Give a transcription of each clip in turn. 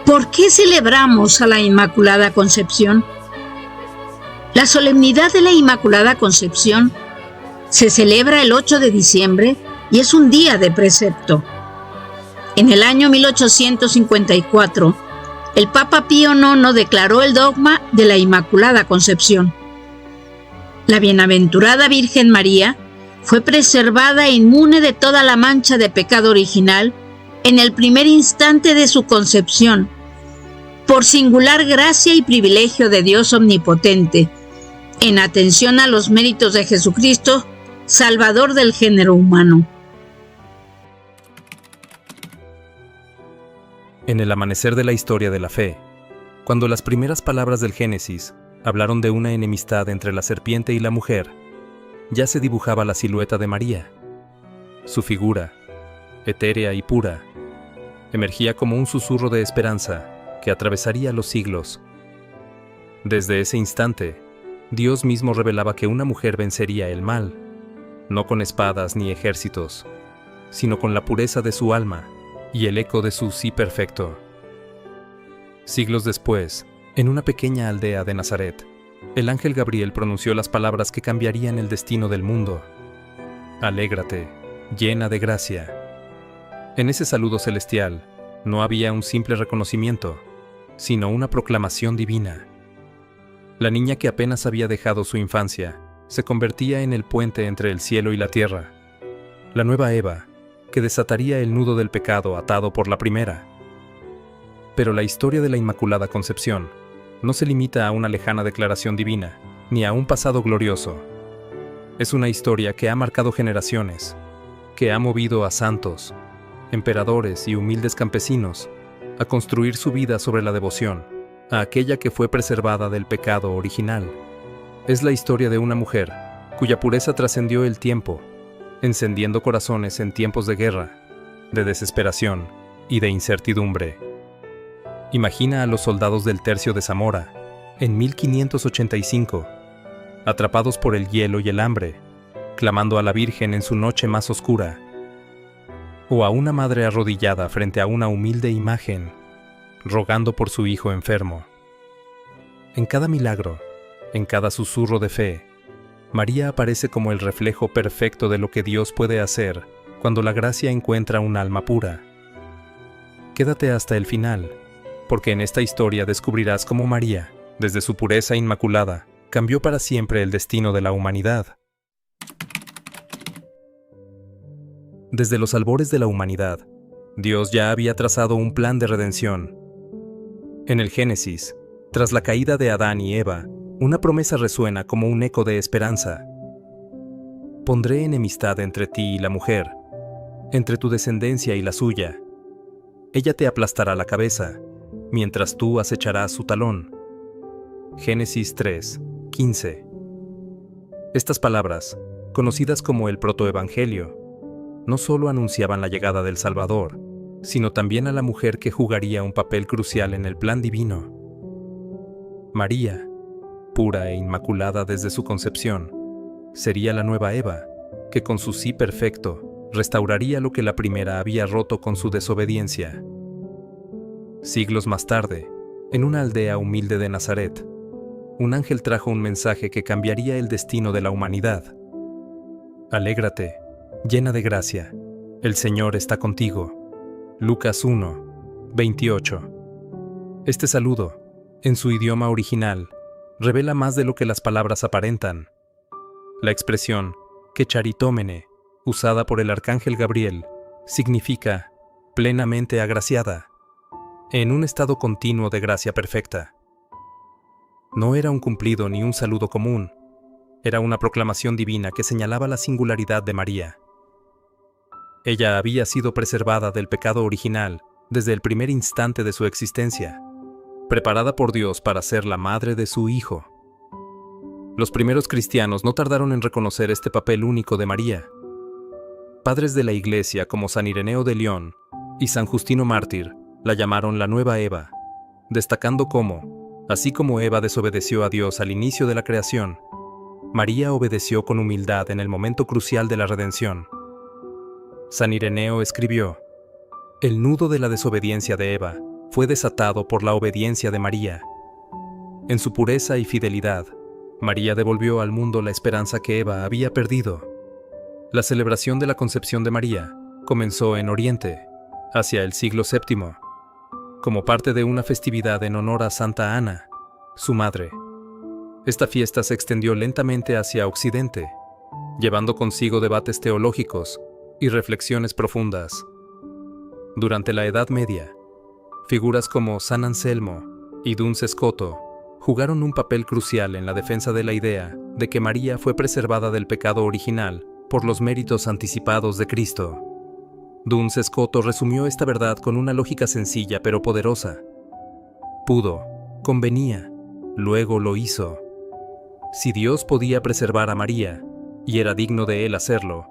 ¿Por qué celebramos a la Inmaculada Concepción? La solemnidad de la Inmaculada Concepción se celebra el 8 de diciembre y es un día de precepto. En el año 1854, el Papa Pío IX declaró el dogma de la Inmaculada Concepción. La bienaventurada Virgen María fue preservada e inmune de toda la mancha de pecado original en el primer instante de su concepción, por singular gracia y privilegio de Dios Omnipotente, en atención a los méritos de Jesucristo, Salvador del género humano. En el amanecer de la historia de la fe, cuando las primeras palabras del Génesis hablaron de una enemistad entre la serpiente y la mujer, ya se dibujaba la silueta de María. Su figura, etérea y pura, emergía como un susurro de esperanza que atravesaría los siglos. Desde ese instante, Dios mismo revelaba que una mujer vencería el mal, no con espadas ni ejércitos, sino con la pureza de su alma y el eco de su sí perfecto. Siglos después, en una pequeña aldea de Nazaret, el ángel Gabriel pronunció las palabras que cambiarían el destino del mundo. Alégrate, llena de gracia. En ese saludo celestial no había un simple reconocimiento, sino una proclamación divina. La niña que apenas había dejado su infancia se convertía en el puente entre el cielo y la tierra. La nueva Eva, que desataría el nudo del pecado atado por la primera. Pero la historia de la Inmaculada Concepción no se limita a una lejana declaración divina, ni a un pasado glorioso. Es una historia que ha marcado generaciones, que ha movido a santos, emperadores y humildes campesinos a construir su vida sobre la devoción a aquella que fue preservada del pecado original. Es la historia de una mujer cuya pureza trascendió el tiempo, encendiendo corazones en tiempos de guerra, de desesperación y de incertidumbre. Imagina a los soldados del Tercio de Zamora, en 1585, atrapados por el hielo y el hambre, clamando a la Virgen en su noche más oscura, o a una madre arrodillada frente a una humilde imagen, rogando por su hijo enfermo. En cada milagro, en cada susurro de fe, María aparece como el reflejo perfecto de lo que Dios puede hacer cuando la gracia encuentra un alma pura. Quédate hasta el final, porque en esta historia descubrirás cómo María, desde su pureza inmaculada, cambió para siempre el destino de la humanidad. Desde los albores de la humanidad, Dios ya había trazado un plan de redención. En el Génesis, tras la caída de Adán y Eva, una promesa resuena como un eco de esperanza. Pondré enemistad entre ti y la mujer, entre tu descendencia y la suya. Ella te aplastará la cabeza, mientras tú acecharás su talón. Génesis 3:15. Estas palabras, conocidas como el protoevangelio, no solo anunciaban la llegada del Salvador, sino también a la mujer que jugaría un papel crucial en el plan divino. María, pura e inmaculada desde su concepción, sería la nueva Eva, que con su sí perfecto restauraría lo que la primera había roto con su desobediencia. Siglos más tarde, en una aldea humilde de Nazaret, un ángel trajo un mensaje que cambiaría el destino de la humanidad. Alégrate, llena de gracia, el Señor está contigo. Lucas 1:28. Este saludo, en su idioma original, revela más de lo que las palabras aparentan. La expresión que charitómene, usada por el arcángel Gabriel, significa plenamente agraciada, en un estado continuo de gracia perfecta. No era un cumplido ni un saludo común, era una proclamación divina que señalaba la singularidad de María. Ella había sido preservada del pecado original desde el primer instante de su existencia, preparada por Dios para ser la madre de su Hijo. Los primeros cristianos no tardaron en reconocer este papel único de María. Padres de la Iglesia como San Ireneo de León y San Justino Mártir la llamaron la nueva Eva, destacando cómo, así como Eva desobedeció a Dios al inicio de la creación, María obedeció con humildad en el momento crucial de la redención. San Ireneo escribió: el nudo de la desobediencia de Eva fue desatado por la obediencia de María. En su pureza y fidelidad, María devolvió al mundo la esperanza que Eva había perdido. La celebración de la concepción de María comenzó en Oriente, hacia el siglo VII, como parte de una festividad en honor a Santa Ana, su madre. Esta fiesta se extendió lentamente hacia Occidente, llevando consigo debates teológicos y reflexiones profundas. Durante la Edad Media, figuras como San Anselmo y Duns Scoto jugaron un papel crucial en la defensa de la idea de que María fue preservada del pecado original por los méritos anticipados de Cristo. Duns Scoto resumió esta verdad con una lógica sencilla pero poderosa. Pudo, convenía, luego lo hizo. Si Dios podía preservar a María, y era digno de él hacerlo,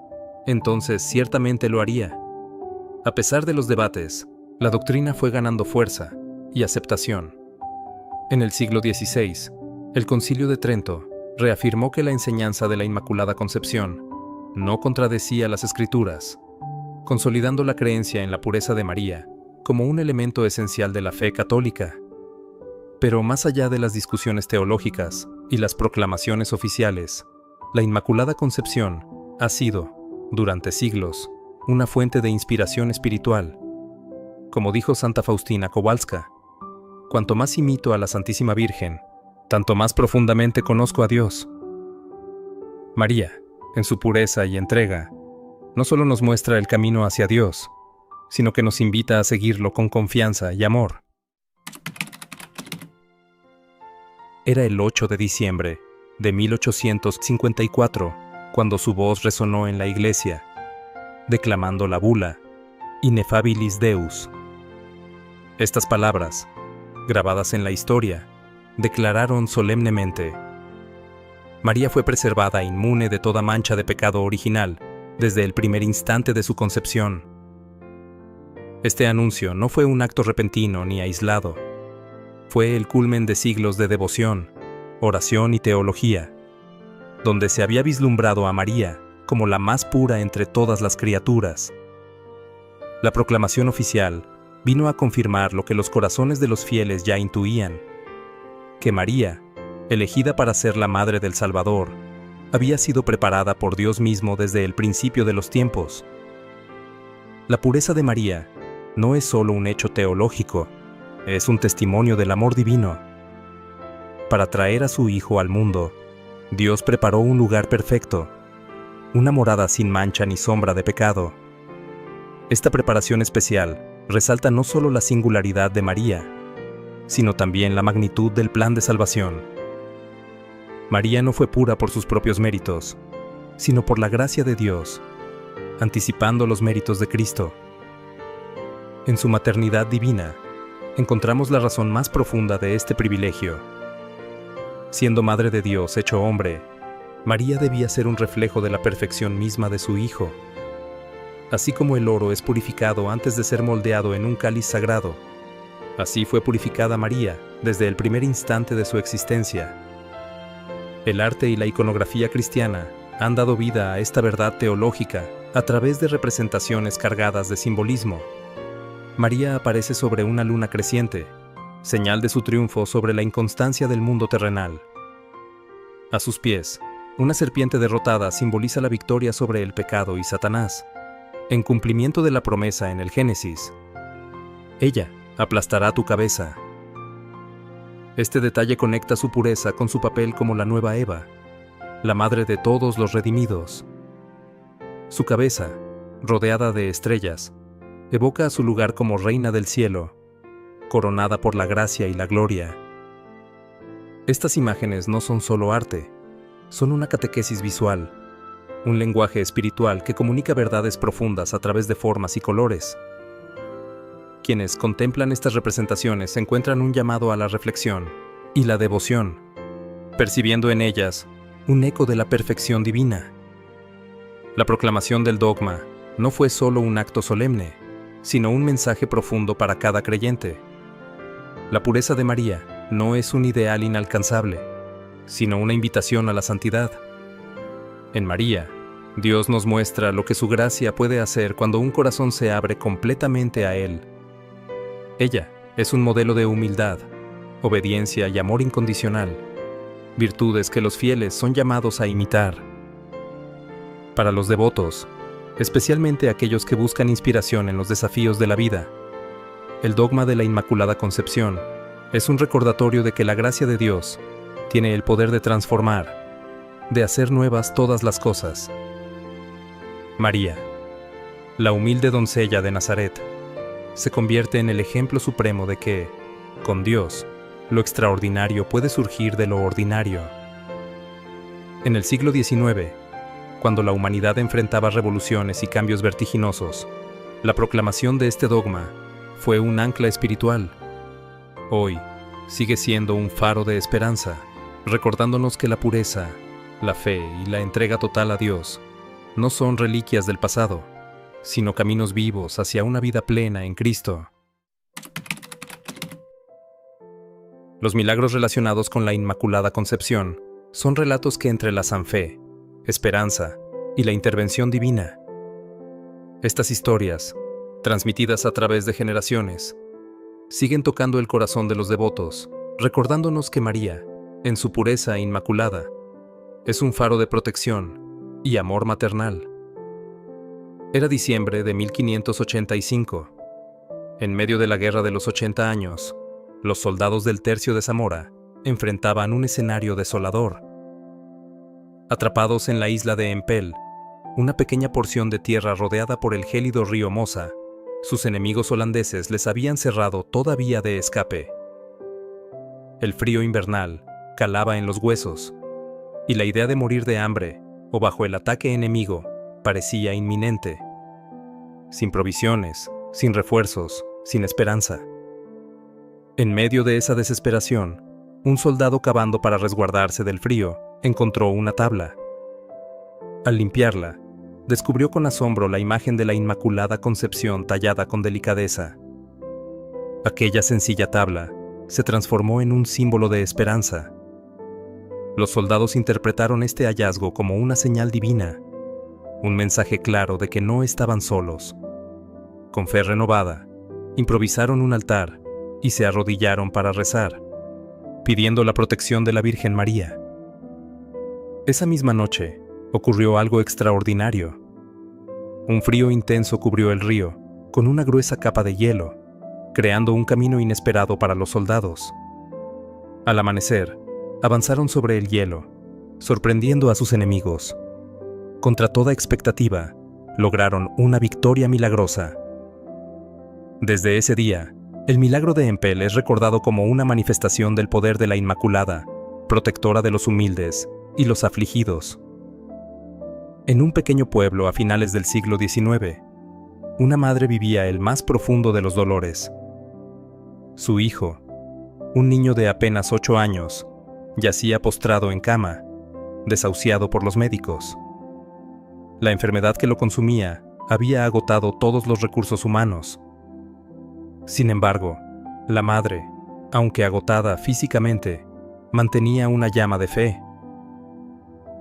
entonces ciertamente lo haría. A pesar de los debates, la doctrina fue ganando fuerza y aceptación. En el siglo XVI, el Concilio de Trento reafirmó que la enseñanza de la Inmaculada Concepción no contradecía las Escrituras, consolidando la creencia en la pureza de María como un elemento esencial de la fe católica. Pero más allá de las discusiones teológicas y las proclamaciones oficiales, la Inmaculada Concepción ha sido, durante siglos, una fuente de inspiración espiritual. Como dijo Santa Faustina Kowalska, cuanto más imito a la Santísima Virgen, tanto más profundamente conozco a Dios. María, en su pureza y entrega, no solo nos muestra el camino hacia Dios, sino que nos invita a seguirlo con confianza y amor. Era el 8 de diciembre de 1854 cuando su voz resonó en la iglesia, declamando la bula Ineffabilis Deus. Estas palabras, grabadas en la historia, declararon solemnemente: María fue preservada inmune de toda mancha de pecado original desde el primer instante de su concepción. Este anuncio no fue un acto repentino ni aislado. Fue el culmen de siglos de devoción, oración y teología, donde se había vislumbrado a María como la más pura entre todas las criaturas. La proclamación oficial vino a confirmar lo que los corazones de los fieles ya intuían, que María, elegida para ser la madre del Salvador, había sido preparada por Dios mismo desde el principio de los tiempos. La pureza de María no es solo un hecho teológico, es un testimonio del amor divino. Para traer a su Hijo al mundo, Dios preparó un lugar perfecto, una morada sin mancha ni sombra de pecado. Esta preparación especial resalta no solo la singularidad de María, sino también la magnitud del plan de salvación. María no fue pura por sus propios méritos, sino por la gracia de Dios, anticipando los méritos de Cristo. En su maternidad divina, encontramos la razón más profunda de este privilegio. Siendo Madre de Dios hecho hombre, María debía ser un reflejo de la perfección misma de su Hijo. Así como el oro es purificado antes de ser moldeado en un cáliz sagrado, así fue purificada María desde el primer instante de su existencia. El arte y la iconografía cristiana han dado vida a esta verdad teológica a través de representaciones cargadas de simbolismo. María aparece sobre una luna creciente, señal de su triunfo sobre la inconstancia del mundo terrenal. A sus pies, una serpiente derrotada simboliza la victoria sobre el pecado y Satanás, en cumplimiento de la promesa en el Génesis. Ella aplastará tu cabeza. Este detalle conecta su pureza con su papel como la nueva Eva, la madre de todos los redimidos. Su cabeza, rodeada de estrellas, evoca a su lugar como reina del cielo, coronada por la gracia y la gloria. Estas imágenes no son solo arte, son una catequesis visual, un lenguaje espiritual que comunica verdades profundas a través de formas y colores. Quienes contemplan estas representaciones encuentran un llamado a la reflexión y la devoción, percibiendo en ellas un eco de la perfección divina. La proclamación del dogma no fue solo un acto solemne, sino un mensaje profundo para cada creyente. La pureza de María no es un ideal inalcanzable, sino una invitación a la santidad. En María, Dios nos muestra lo que su gracia puede hacer cuando un corazón se abre completamente a Él. Ella Es un modelo de humildad, obediencia y amor incondicional, virtudes que los fieles son llamados a imitar. Para los devotos, especialmente aquellos que buscan inspiración en los desafíos de la vida, el dogma de la Inmaculada Concepción es un recordatorio de que la gracia de Dios tiene el poder de transformar, de hacer nuevas todas las cosas. María, la humilde doncella de Nazaret, se convierte en el ejemplo supremo de que, con Dios, lo extraordinario puede surgir de lo ordinario. En el siglo XIX, cuando la humanidad enfrentaba revoluciones y cambios vertiginosos, la proclamación de este dogma fue un ancla espiritual. Hoy, sigue siendo un faro de esperanza, recordándonos que la pureza, la fe y la entrega total a Dios no son reliquias del pasado, sino caminos vivos hacia una vida plena en Cristo. Los milagros relacionados con la Inmaculada Concepción son relatos que entrelazan fe, esperanza y la intervención divina. Estas historias, transmitidas a través de generaciones, siguen tocando el corazón de los devotos, recordándonos que María, en su pureza inmaculada, es un faro de protección y amor maternal. Era diciembre de 1585. En medio de la Guerra de los 80 años, los soldados del Tercio de Zamora enfrentaban un escenario desolador. Atrapados en la isla de Empel, una pequeña porción de tierra rodeada por el gélido río Mosa, sus enemigos holandeses les habían cerrado toda vía de escape. El frío invernal calaba en los huesos, y la idea de morir de hambre o bajo el ataque enemigo parecía inminente. Sin provisiones, sin refuerzos, sin esperanza. En medio de esa desesperación, un soldado cavando para resguardarse del frío encontró una tabla. Al limpiarla, descubrió con asombro la imagen de la Inmaculada Concepción tallada con delicadeza. Aquella sencilla tabla se transformó en un símbolo de esperanza. Los soldados interpretaron este hallazgo como una señal divina, un mensaje claro de que no estaban solos. Con fe renovada, improvisaron un altar y se arrodillaron para rezar, pidiendo la protección de la Virgen María. Esa misma noche ocurrió algo extraordinario. Un frío intenso cubrió el río con una gruesa capa de hielo, creando un camino inesperado para los soldados. Al amanecer, avanzaron sobre el hielo, sorprendiendo a sus enemigos. Contra toda expectativa, lograron una victoria milagrosa. Desde ese día, el milagro de Empel es recordado como una manifestación del poder de la Inmaculada, protectora de los humildes y los afligidos. En un pequeño pueblo a finales del siglo XIX, una madre vivía el más profundo de los dolores. Su hijo, un niño de apenas 8 años, yacía postrado en cama, desahuciado por los médicos. La enfermedad que lo consumía había agotado todos los recursos humanos. Sin embargo, la madre, aunque agotada físicamente, mantenía una llama de fe.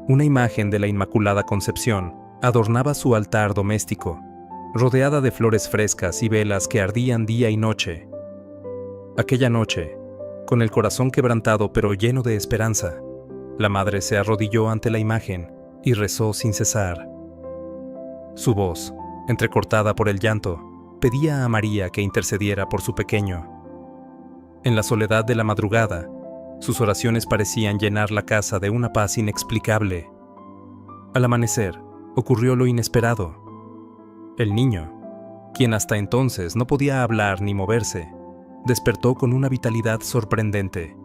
Una imagen de la Inmaculada Concepción adornaba su altar doméstico, rodeada de flores frescas y velas que ardían día y noche. Aquella noche, con el corazón quebrantado pero lleno de esperanza, la madre se arrodilló ante la imagen y rezó sin cesar. Su voz, entrecortada por el llanto, pedía a María que intercediera por su pequeño. En la soledad de la madrugada, sus oraciones parecían llenar la casa de una paz inexplicable. Al amanecer, ocurrió lo inesperado. El niño, quien hasta entonces no podía hablar ni moverse, despertó con una vitalidad sorprendente.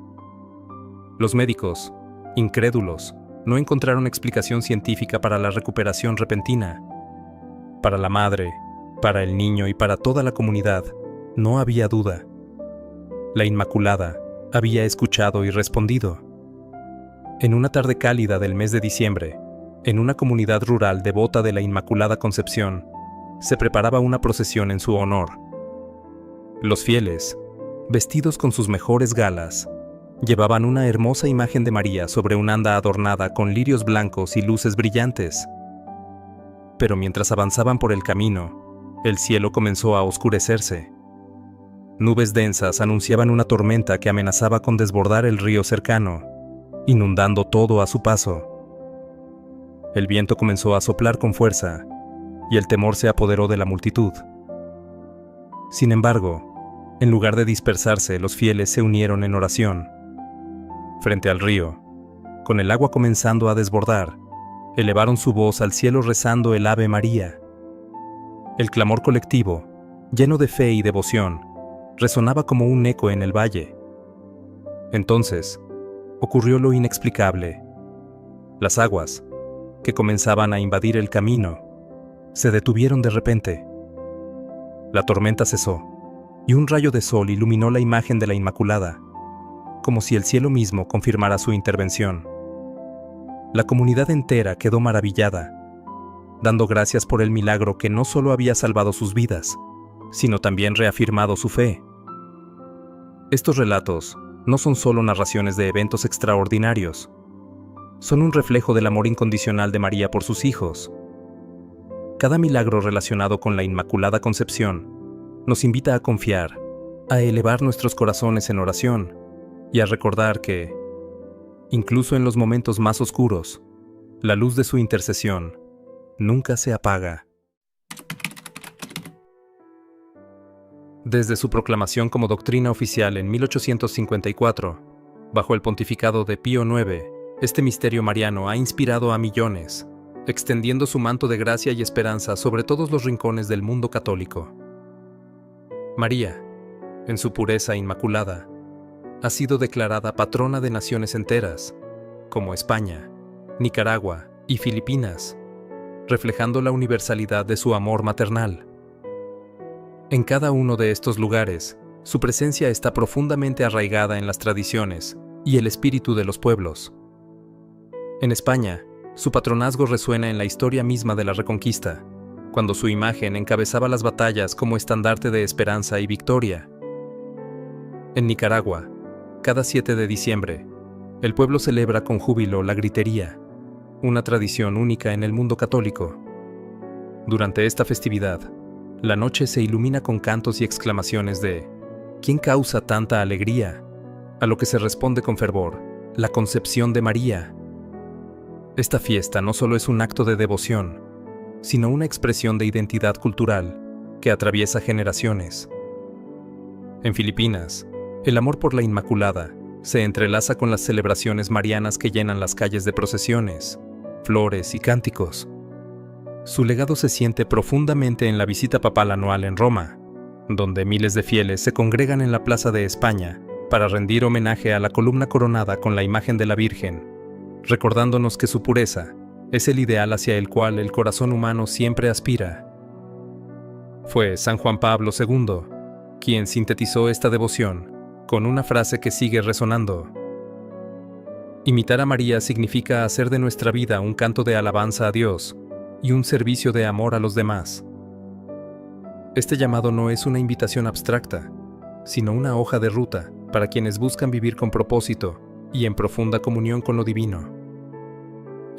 Los médicos, incrédulos, no encontraron explicación científica para la recuperación repentina. Para la madre, para el niño y para toda la comunidad, no había duda. La Inmaculada había escuchado y respondido. En una tarde cálida del mes de diciembre, en una comunidad rural devota de la Inmaculada Concepción, se preparaba una procesión en su honor. Los fieles, vestidos con sus mejores galas, llevaban una hermosa imagen de María sobre una anda adornada con lirios blancos y luces brillantes. Pero mientras avanzaban por el camino, el cielo comenzó a oscurecerse. Nubes densas anunciaban una tormenta que amenazaba con desbordar el río cercano, inundando todo a su paso. El viento comenzó a soplar con fuerza, y el temor se apoderó de la multitud. Sin embargo, en lugar de dispersarse, los fieles se unieron en oración. Frente al río, con el agua comenzando a desbordar, elevaron su voz al cielo rezando el Ave María. El clamor colectivo, lleno de fe y devoción, resonaba como un eco en el valle. Entonces, ocurrió lo inexplicable. Las aguas, que comenzaban a invadir el camino, se detuvieron de repente. La tormenta cesó, y un rayo de sol iluminó la imagen de la Inmaculada, como si el cielo mismo confirmara su intervención. La comunidad entera quedó maravillada, dando gracias por el milagro que no solo había salvado sus vidas, sino también reafirmado su fe. Estos relatos no son solo narraciones de eventos extraordinarios, son un reflejo del amor incondicional de María por sus hijos. Cada milagro relacionado con la Inmaculada Concepción nos invita a confiar, a elevar nuestros corazones en oración y a recordar que, incluso en los momentos más oscuros, la luz de su intercesión nunca se apaga. Desde su proclamación como doctrina oficial en 1854, bajo el pontificado de Pío IX, este misterio mariano ha inspirado a millones, extendiendo su manto de gracia y esperanza sobre todos los rincones del mundo católico. María, en su pureza inmaculada, ha sido declarada patrona de naciones enteras, como España, Nicaragua y Filipinas, reflejando la universalidad de su amor maternal. En cada uno de estos lugares, su presencia está profundamente arraigada en las tradiciones y el espíritu de los pueblos. En España, su patronazgo resuena en la historia misma de la Reconquista, cuando su imagen encabezaba las batallas como estandarte de esperanza y victoria. En Nicaragua, cada 7 de diciembre, el pueblo celebra con júbilo la gritería, una tradición única en el mundo católico. Durante esta festividad, la noche se ilumina con cantos y exclamaciones de ¿quién causa tanta alegría?, a lo que se responde con fervor: la Concepción de María. Esta fiesta no solo es un acto de devoción, sino una expresión de identidad cultural que atraviesa generaciones. En Filipinas, el amor por la Inmaculada se entrelaza con las celebraciones marianas que llenan las calles de procesiones, flores y cánticos. Su legado se siente profundamente en la visita papal anual en Roma, donde miles de fieles se congregan en la Plaza de España para rendir homenaje a la columna coronada con la imagen de la Virgen, recordándonos que su pureza es el ideal hacia el cual el corazón humano siempre aspira. Fue San Juan Pablo II quien sintetizó esta devoción con una frase que sigue resonando: imitar a María significa hacer de nuestra vida un canto de alabanza a Dios y un servicio de amor a los demás. Este llamado no es una invitación abstracta, sino una hoja de ruta para quienes buscan vivir con propósito y en profunda comunión con lo divino.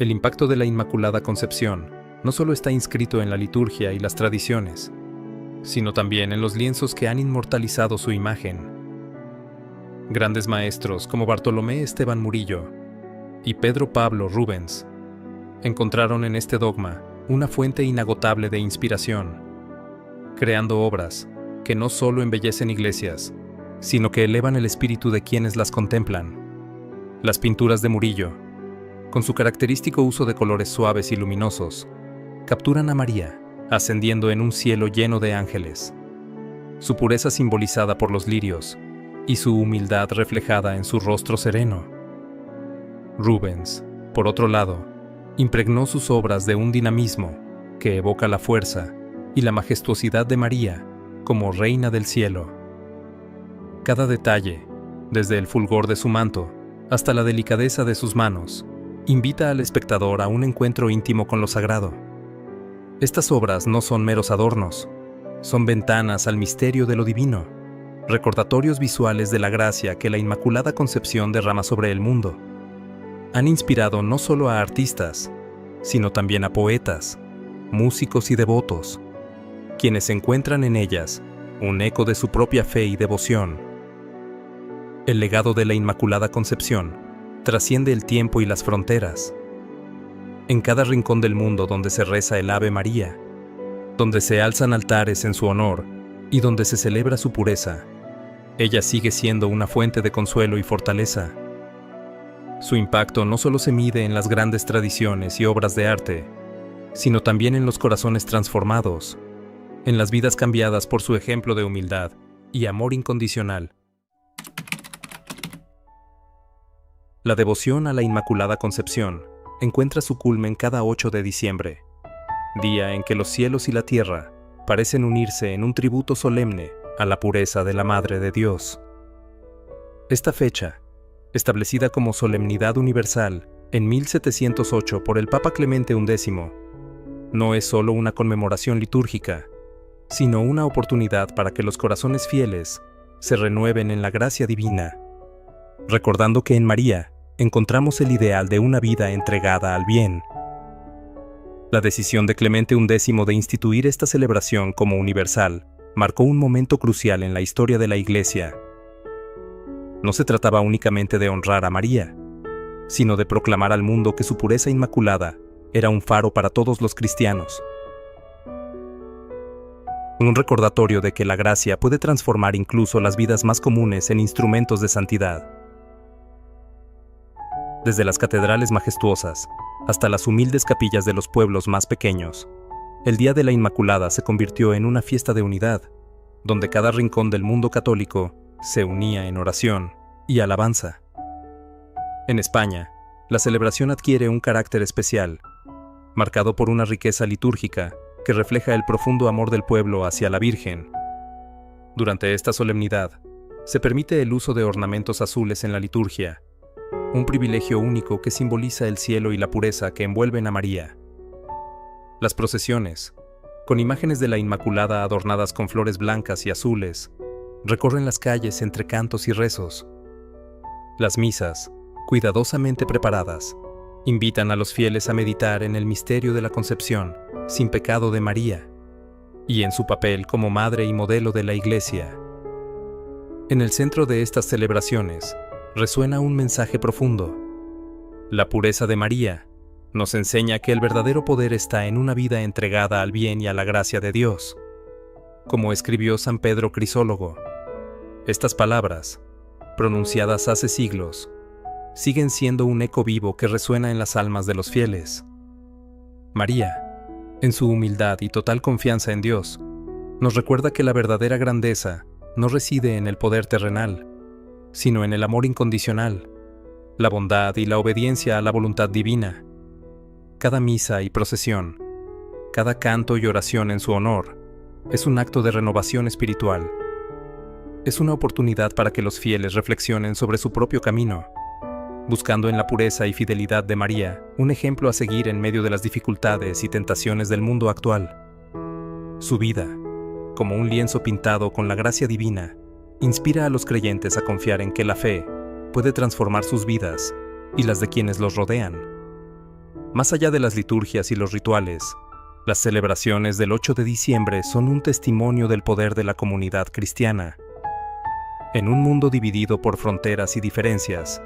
El impacto de la Inmaculada Concepción no solo está inscrito en la liturgia y las tradiciones, sino también en los lienzos que han inmortalizado su imagen. Grandes maestros como Bartolomé Esteban Murillo y Pedro Pablo Rubens encontraron en este dogma una fuente inagotable de inspiración, creando obras que no solo embellecen iglesias, sino que elevan el espíritu de quienes las contemplan. Las pinturas de Murillo, con su característico uso de colores suaves y luminosos, capturan a María ascendiendo en un cielo lleno de ángeles, su pureza simbolizada por los lirios y su humildad reflejada en su rostro sereno. Rubens, por otro lado, impregnó sus obras de un dinamismo que evoca la fuerza y la majestuosidad de María como Reina del Cielo. Cada detalle, desde el fulgor de su manto hasta la delicadeza de sus manos, invita al espectador a un encuentro íntimo con lo sagrado. Estas obras no son meros adornos, son ventanas al misterio de lo divino, recordatorios visuales de la gracia que la Inmaculada Concepción derrama sobre el mundo. Han inspirado no solo a artistas, sino también a poetas, músicos y devotos, quienes encuentran en ellas un eco de su propia fe y devoción. El legado de la Inmaculada Concepción trasciende el tiempo y las fronteras. En cada rincón del mundo donde se reza el Ave María, donde se alzan altares en su honor y donde se celebra su pureza, ella sigue siendo una fuente de consuelo y fortaleza. Su impacto no solo se mide en las grandes tradiciones y obras de arte, sino también en los corazones transformados, en las vidas cambiadas por su ejemplo de humildad y amor incondicional. La devoción a la Inmaculada Concepción encuentra su culmen cada 8 de diciembre, día en que los cielos y la tierra parecen unirse en un tributo solemne a la pureza de la Madre de Dios. Esta fecha, establecida como solemnidad universal en 1708 por el Papa Clemente XI, no es solo una conmemoración litúrgica, sino una oportunidad para que los corazones fieles se renueven en la gracia divina, recordando que en María encontramos el ideal de una vida entregada al bien. La decisión de Clemente XI de instituir esta celebración como universal marcó un momento crucial en la historia de la Iglesia. No se trataba únicamente de honrar a María, sino de proclamar al mundo que su pureza inmaculada era un faro para todos los cristianos. Un recordatorio de que la gracia puede transformar incluso las vidas más comunes en instrumentos de santidad. Desde las catedrales majestuosas hasta las humildes capillas de los pueblos más pequeños, el Día de la Inmaculada se convirtió en una fiesta de unidad, donde cada rincón del mundo católico se unía en oración y alabanza. En España, la celebración adquiere un carácter especial, marcado por una riqueza litúrgica que refleja el profundo amor del pueblo hacia la Virgen. Durante esta solemnidad, se permite el uso de ornamentos azules en la liturgia, un privilegio único que simboliza el cielo y la pureza que envuelven a María. Las procesiones, con imágenes de la Inmaculada adornadas con flores blancas y azules, recorren las calles entre cantos y rezos. Las misas, cuidadosamente preparadas, invitan a los fieles a meditar en el misterio de la concepción sin pecado de María y en su papel como madre y modelo de la Iglesia. En el centro de estas celebraciones resuena un mensaje profundo. La pureza de María nos enseña que el verdadero poder está en una vida entregada al bien y a la gracia de Dios. Como escribió San Pedro Crisólogo, estas palabras, pronunciadas hace siglos, siguen siendo un eco vivo que resuena en las almas de los fieles. María, en su humildad y total confianza en Dios, nos recuerda que la verdadera grandeza no reside en el poder terrenal, sino en el amor incondicional, la bondad y la obediencia a la voluntad divina. Cada misa y procesión, cada canto y oración en su honor, es un acto de renovación espiritual. Es una oportunidad para que los fieles reflexionen sobre su propio camino, buscando en la pureza y fidelidad de María un ejemplo a seguir en medio de las dificultades y tentaciones del mundo actual. Su vida, como un lienzo pintado con la gracia divina, inspira a los creyentes a confiar en que la fe puede transformar sus vidas y las de quienes los rodean. Más allá de las liturgias y los rituales, las celebraciones del 8 de diciembre son un testimonio del poder de la comunidad cristiana. En un mundo dividido por fronteras y diferencias,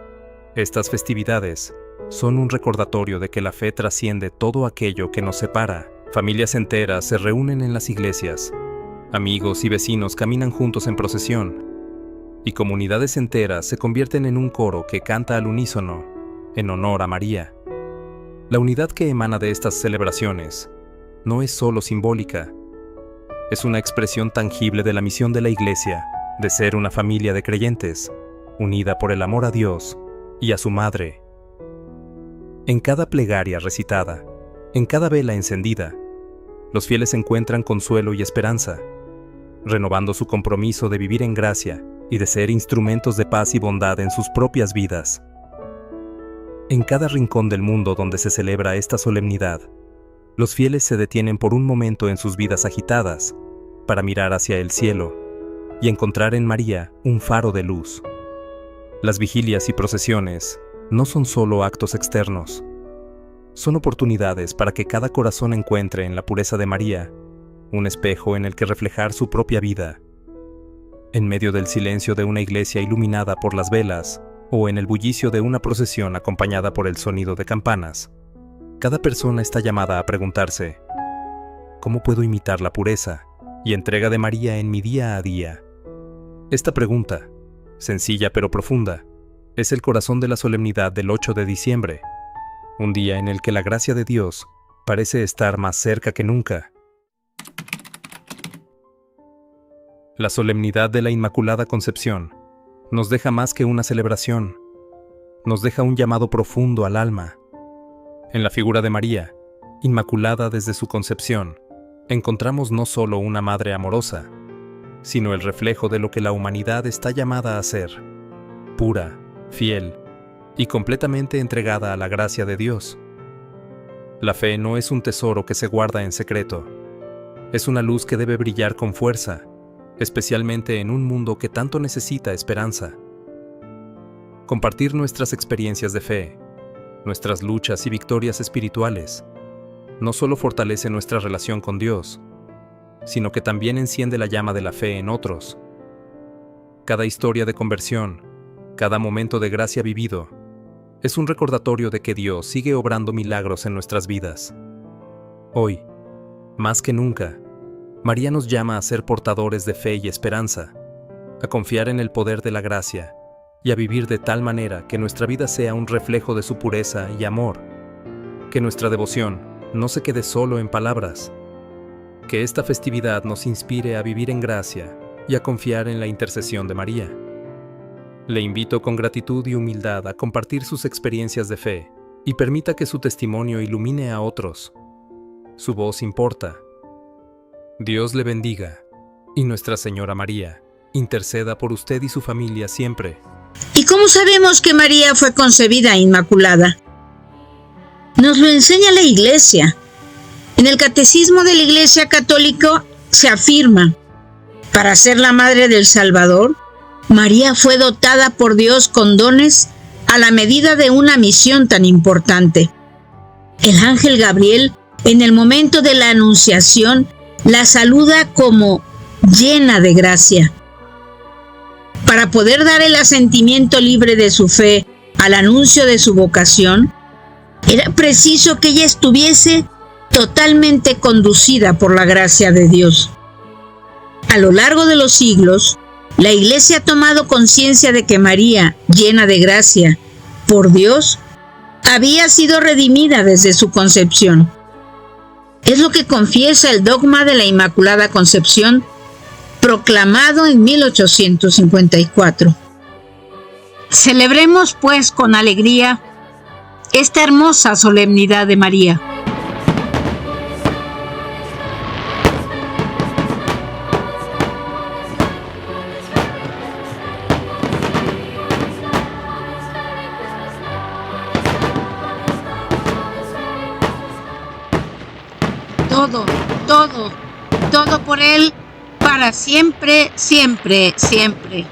estas festividades son un recordatorio de que la fe trasciende todo aquello que nos separa. Familias enteras se reúnen en las iglesias, amigos y vecinos caminan juntos en procesión, y comunidades enteras se convierten en un coro que canta al unísono, en honor a María. La unidad que emana de estas celebraciones no es solo simbólica, es una expresión tangible de la misión de la Iglesia, de ser una familia de creyentes, unida por el amor a Dios y a su Madre. En cada plegaria recitada, en cada vela encendida, los fieles encuentran consuelo y esperanza, renovando su compromiso de vivir en gracia y de ser instrumentos de paz y bondad en sus propias vidas. En cada rincón del mundo donde se celebra esta solemnidad, los fieles se detienen por un momento en sus vidas agitadas para mirar hacia el cielo y encontrar en María un faro de luz. Las vigilias y procesiones no son solo actos externos, son oportunidades para que cada corazón encuentre en la pureza de María un espejo en el que reflejar su propia vida en medio del silencio de una iglesia iluminada por las velas o en el bullicio de una procesión acompañada por el sonido de campanas, cada persona está llamada a preguntarse: ¿cómo puedo imitar la pureza y entrega de María en mi día a día? Esta pregunta, sencilla pero profunda, es el corazón de la solemnidad del 8 de diciembre, un día en el que la gracia de Dios parece estar más cerca que nunca. La solemnidad de la Inmaculada Concepción nos deja más que una celebración, nos deja un llamado profundo al alma. En la figura de María, inmaculada desde su concepción, encontramos no solo una madre amorosa, sino el reflejo de lo que la humanidad está llamada a ser: pura, fiel y completamente entregada a la gracia de Dios. La fe no es un tesoro que se guarda en secreto, es una luz que debe brillar con fuerza, especialmente en un mundo que tanto necesita esperanza. Compartir nuestras experiencias de fe, nuestras luchas y victorias espirituales, no solo fortalece nuestra relación con Dios, sino que también enciende la llama de la fe en otros. Cada historia de conversión, cada momento de gracia vivido, es un recordatorio de que Dios sigue obrando milagros en nuestras vidas. Hoy, más que nunca, María nos llama a ser portadores de fe y esperanza, a confiar en el poder de la gracia y a vivir de tal manera que nuestra vida sea un reflejo de su pureza y amor, que nuestra devoción no se quede solo en palabras, que esta festividad nos inspire a vivir en gracia y a confiar en la intercesión de María. Le invito con gratitud y humildad a compartir sus experiencias de fe y permita que su testimonio ilumine a otros. Su voz importa. Dios le bendiga y Nuestra Señora María interceda por usted y su familia siempre. ¿Y cómo sabemos que María fue concebida inmaculada? Nos lo enseña la Iglesia. En el Catecismo de la Iglesia Católica se afirma: para ser la madre del Salvador, María fue dotada por Dios con dones a la medida de una misión tan importante. El ángel Gabriel, en el momento de la anunciación, la saluda como llena de gracia. Para poder dar el asentimiento libre de su fe al anuncio de su vocación, era preciso que ella estuviese totalmente conducida por la gracia de Dios. A lo largo de los siglos, la Iglesia ha tomado conciencia de que María, llena de gracia por Dios, había sido redimida desde su concepción. Es lo que confiesa el dogma de la Inmaculada Concepción, proclamado en 1854. Celebremos, pues, con alegría esta hermosa solemnidad de María. Todo por Él, para siempre, siempre, siempre.